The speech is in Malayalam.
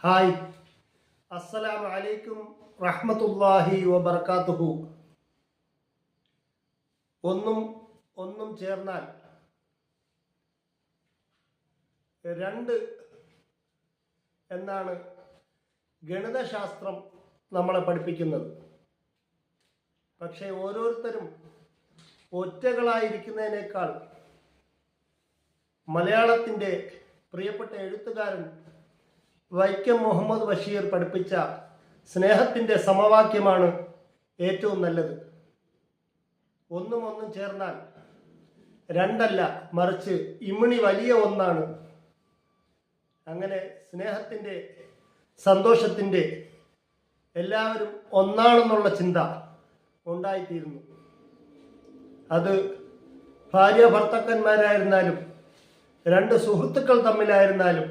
ഹായ്, അസ്സലാമു അലൈക്കും റഹ്മത്തുള്ളാഹി വബറകാതുഹു. ഒന്നും ചേർന്നാൽ രണ്ട് എന്നാണ് ഗണിതശാസ്ത്രം നമ്മളെ പഠിപ്പിക്കുന്നത്. പക്ഷേ ഓരോരുത്തരും ഒറ്റകളായിരിക്കുന്നതിനേക്കാൾ മലയാളത്തിൻ്റെ പ്രിയപ്പെട്ട എഴുത്തുകാരൻ വൈക്കം മുഹമ്മദ് ബഷീർ പഠിപ്പിച്ച സ്നേഹത്തിൻ്റെ സമവാക്യമാണ് ഏറ്റവും നല്ലത്. ഒന്നും ചേർന്നാൽ രണ്ടല്ല, മറിച്ച് ഇമ്മിണി വലിയ ഒന്നാണ്. അങ്ങനെ സ്നേഹത്തിൻ്റെ, സന്തോഷത്തിൻ്റെ, എല്ലാവരും ഒന്നാണെന്നുള്ള ചിന്ത ഉണ്ടായിത്തീരുന്നു. അത് ഭാര്യ ഭർത്താക്കന്മാരായിരുന്നാലും, രണ്ട് സുഹൃത്തുക്കൾ തമ്മിലായിരുന്നാലും,